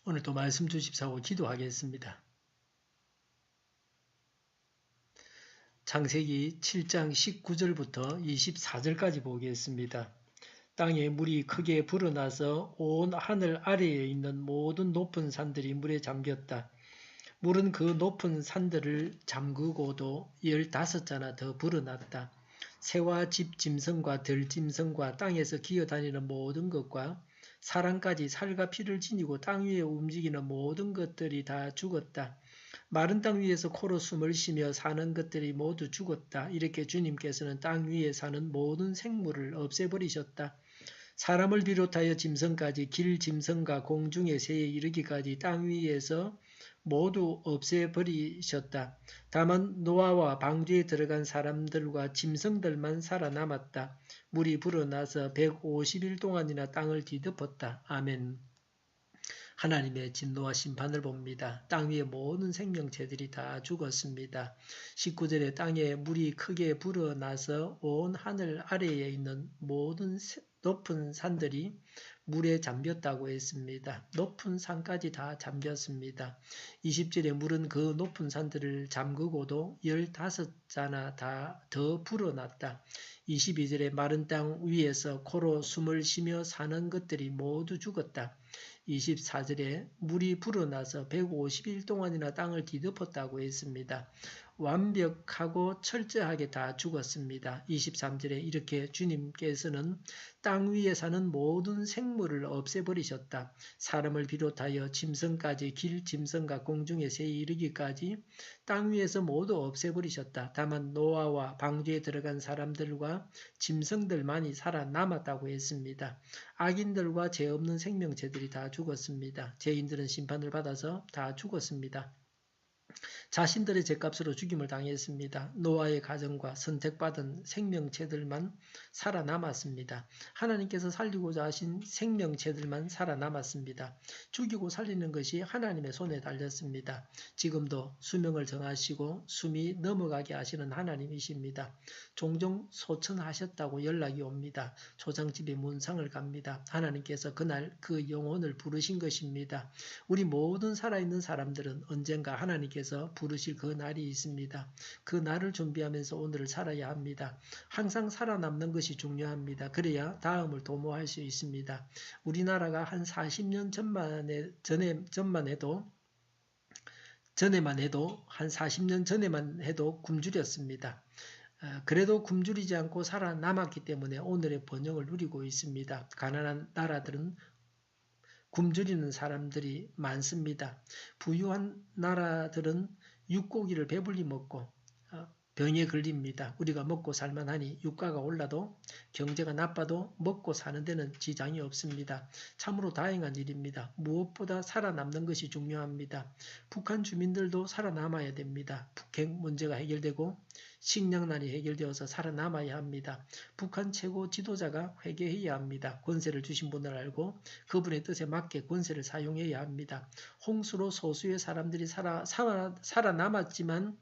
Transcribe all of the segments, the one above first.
오늘도 말씀 주십사고 기도하겠습니다. 창세기 7장 19절부터 24절까지 보겠습니다. 땅에 물이 크게 불어나서 온 하늘 아래에 있는 모든 높은 산들이 물에 잠겼다. 물은 그 높은 산들을 잠그고도 15자나 더 불어났다. 새와 집 짐승과 들짐승과 땅에서 기어다니는 모든 것과 사람까지 살과 피를 지니고 땅 위에 움직이는 모든 것들이 다 죽었다. 마른 땅 위에서 코로 숨을 쉬며 사는 것들이 모두 죽었다. 이렇게 주님께서는 땅 위에 사는 모든 생물을 없애버리셨다. 사람을 비롯하여 짐승까지 길 짐승과 공중의 새에 이르기까지 땅 위에서 모두 없애버리셨다. 다만 노아와 방주에 들어간 사람들과 짐승들만 살아남았다. 물이 불어나서 150일 동안이나 땅을 뒤덮었다. 아멘. 하나님의 진노와 심판을 봅니다. 땅 위의 모든 생명체들이 다 죽었습니다. 19절에 땅에 물이 크게 불어나서 온 하늘 아래에 있는 모든 높은 산들이 물에 잠겼다고 했습니다. 높은 산까지 다 잠겼습니다. 20절에 물은 그 높은 산들을 잠그고도 15자나 다 더 불어났다. 22절에 마른 땅 위에서 코로 숨을 쉬며 사는 것들이 모두 죽었다. 24절에 물이 불어나서 150일 동안이나 땅을 뒤덮었다고 했습니다. 완벽하고 철저하게 다 죽었습니다. 23절에 이렇게 주님께서는 땅 위에 사는 모든 생물을 없애버리셨다. 사람을 비롯하여 짐승까지 길 짐승과 공중의 새에 이르기까지 땅 위에서 모두 없애버리셨다. 다만 노아와 방주에 들어간 사람들과 짐승들만이 살아남았다고 했습니다. 악인들과 죄 없는 생명체들이 다 죽었습니다. 죄인들은 심판을 받아서 다 죽었습니다. 자신들의 죄값으로 죽임을 당했습니다. 노아의 가정과 선택받은 생명체들만 살아남았습니다. 하나님께서 살리고자 하신 생명체들만 살아남았습니다. 죽이고 살리는 것이 하나님의 손에 달렸습니다. 지금도 수명을 정하시고 숨이 넘어가게 하시는 하나님이십니다. 종종 소천하셨다고 연락이 옵니다. 초장집에 문상을 갑니다. 하나님께서 그날 그 영혼을 부르신 것입니다. 우리 모든 살아있는 사람들은 언젠가 하나님께서 부르실 그 날이 있습니다. 그 날을 준비하면서 오늘을 살아야 합니다. 항상 살아남는 것이 중요합니다. 그래야 다음을 도모할 수 있습니다. 우리나라가 한 40년 전에만 해도 한 40년 전에만 해도 굶주렸습니다. 그래도 굶주리지 않고 살아남았기 때문에 오늘의 번영을 누리고 있습니다. 가난한 나라들은 굶주리는 사람들이 많습니다. 부유한 나라들은 육고기를 배불리 먹고 병에 걸립니다. 우리가 먹고 살만하니 유가가 올라도 경제가 나빠도 먹고 사는 데는 지장이 없습니다. 참으로 다행한 일입니다. 무엇보다 살아남는 것이 중요합니다. 북한 주민들도 살아남아야 됩니다. 북핵 문제가 해결되고 식량난이 해결되어서 살아남아야 합니다. 북한 최고 지도자가 회개해야 합니다. 권세를 주신 분을 알고 그분의 뜻에 맞게 권세를 사용해야 합니다. 홍수로 소수의 사람들이 살아남았지만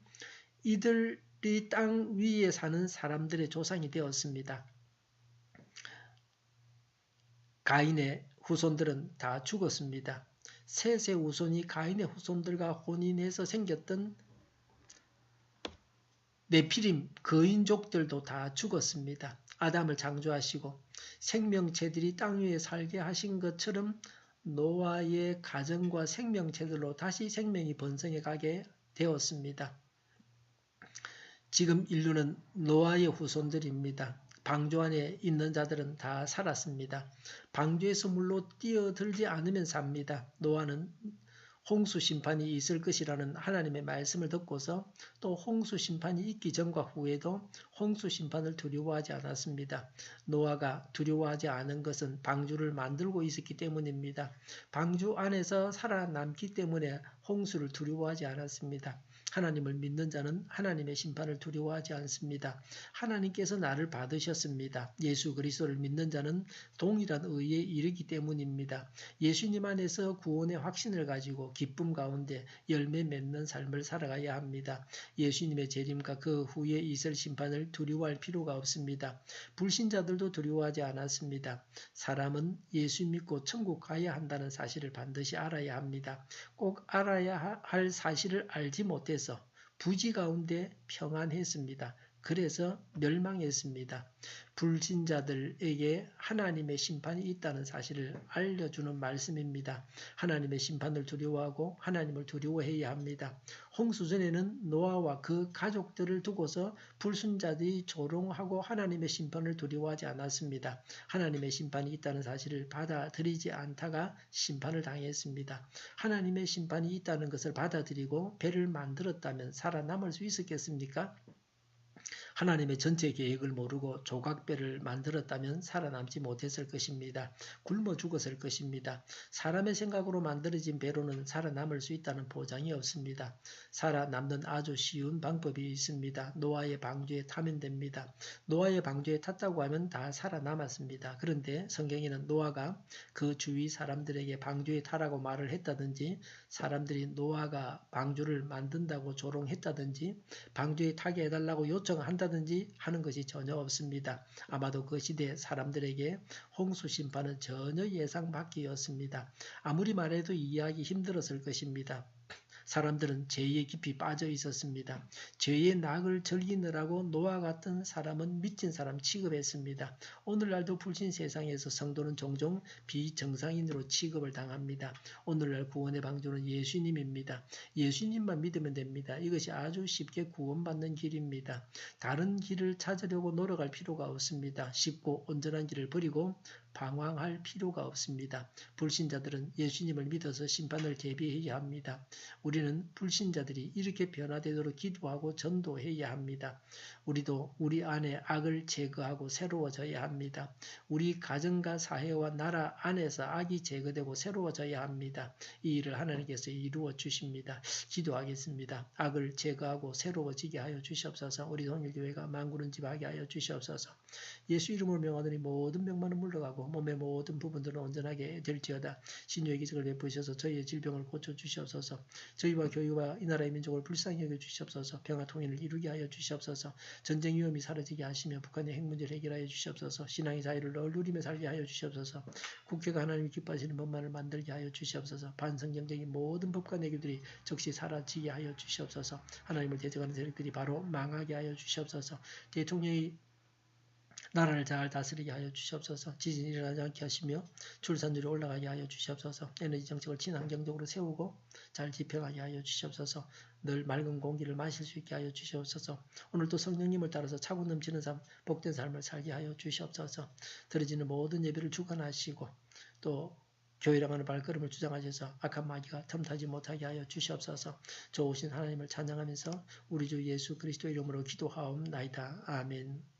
이들이 땅 위에 사는 사람들의 조상이 되었습니다. 가인의 후손들은 다 죽었습니다. 셋의 후손이 가인의 후손들과 혼인해서 생겼던 네피림 거인족들도 다 죽었습니다. 아담을 창조하시고 생명체들이 땅 위에 살게 하신 것처럼 노아의 가정과 생명체들로 다시 생명이 번성해 가게 되었습니다. 지금 인류는 노아의 후손들입니다. 방주 안에 있는 자들은 다 살았습니다. 방주에서 물로 뛰어들지 않으면 삽니다. 노아는 홍수 심판이 있을 것이라는 하나님의 말씀을 듣고서 또 홍수 심판이 있기 전과 후에도 홍수 심판을 두려워하지 않았습니다. 노아가 두려워하지 않은 것은 방주를 만들고 있었기 때문입니다. 방주 안에서 살아남기 때문에 홍수를 두려워하지 않았습니다. 하나님을 믿는 자는 하나님의 심판을 두려워하지 않습니다. 하나님께서 나를 받으셨습니다. 예수 그리스도를 믿는 자는 동일한 의에 이르기 때문입니다. 예수님 안에서 구원의 확신을 가지고 기쁨 가운데 열매 맺는 삶을 살아가야 합니다. 예수님의 재림과 그 후에 있을 심판을 두려워할 필요가 없습니다. 불신자들도 두려워하지 않았습니다. 사람은 예수 믿고 천국 가야 한다는 사실을 반드시 알아야 합니다. 꼭 알아야 할 사실을 알지 못해서 부지 가운데 평안했습니다. 그래서 멸망했습니다. 불신자들에게 하나님의 심판이 있다는 사실을 알려주는 말씀입니다. 하나님의 심판을 두려워하고 하나님을 두려워해야 합니다. 홍수전에는 노아와 그 가족들을 두고서 불순자들이 조롱하고 하나님의 심판을 두려워하지 않았습니다. 하나님의 심판이 있다는 사실을 받아들이지 않다가 심판을 당했습니다. 하나님의 심판이 있다는 것을 받아들이고 배를 만들었다면 살아남을 수 있었겠습니까? 하나님의 전체 계획을 모르고 조각배를 만들었다면 살아남지 못했을 것입니다. 굶어 죽었을 것입니다. 사람의 생각으로 만들어진 배로는 살아남을 수 있다는 보장이 없습니다. 살아남는 아주 쉬운 방법이 있습니다. 노아의 방주에 타면 됩니다. 노아의 방주에 탔다고 하면 다 살아남았습니다. 그런데 성경에는 노아가 그 주위 사람들에게 방주에 타라고 말을 했다든지 사람들이 노아가 방주를 만든다고 조롱했다든지 방주에 타게 해달라고 요청한다든지 하는 것이 전혀 없습니다. 아마도 그 시대 사람들에게 홍수 심판은 전혀 예상 밖이었습니다. 아무리 말해도 이해하기 힘들었을 것입니다. 사람들은 죄에 깊이 빠져 있었습니다. 죄의 낙을 즐기느라고 노아 같은 사람은 미친 사람 취급했습니다. 오늘날도 불신 세상에서 성도는 종종 비정상인으로 취급을 당합니다. 오늘날 구원의 방주는 예수님입니다. 예수님만 믿으면 됩니다. 이것이 아주 쉽게 구원받는 길입니다. 다른 길을 찾으려고 노력할 필요가 없습니다. 쉽고 온전한 길을 버리고 방황할 필요가 없습니다. 불신자들은 예수님을 믿어서 심판을 대비해야 합니다. 우리는 불신자들이 이렇게 변화되도록 기도하고 전도해야 합니다. 우리도 우리 안에 악을 제거하고 새로워져야 합니다. 우리 가정과 사회와 나라 안에서 악이 제거되고 새로워져야 합니다. 이 일을 하나님께서 이루어 주십니다. 기도하겠습니다. 악을 제거하고 새로워지게 하여 주시옵소서. 우리 동일교회가 만군은집하게 하여 주시옵소서. 예수 이름으로 명하노니 모든 병만은 물러가고 몸의 모든 부분들은 온전하게 될지어다. 신유의 기적을 베푸셔서 저희의 질병을 고쳐주시옵소서. 저희와 교회와 이 나라의 민족을 불쌍히 여겨주시옵소서. 평화 통일을 이루게 하여 주시옵소서. 전쟁 위험이 사라지게 하시며 북한의 핵 문제를 해결하여 주시옵소서. 신앙의 자유를 널 누리며 살게 하여 주시옵소서. 국회가 하나님이 기뻐하시는 법만을 만들게 하여 주시옵소서. 반성경적인 모든 법과 내규들이 즉시 사라지게 하여 주시옵소서. 하나님을 대적하는 세력들이 바로 망하게 하여 주시옵소서. 대통령이 나라를 잘 다스리게 하여 주시옵소서. 지진이 일어나지 않게 하시며 출산율이 올라가게 하여 주시옵소서. 에너지 정책을 친환경적으로 세우고 잘 집행하게 하여 주시옵소서. 늘 맑은 공기를 마실 수 있게 하여 주시옵소서. 오늘도 성령님을 따라서 차고 넘치는 삶, 복된 삶을 살게 하여 주시옵소서. 드려지는 모든 예배를 주관하시고 또 교회라고 하는 발걸음을 주장하셔서 악한 마귀가 틈타지 못하게 하여 주시옵소서. 좋으신 하나님을 찬양하면서 우리 주 예수 그리스도 이름으로 기도하옵나이다. 아멘.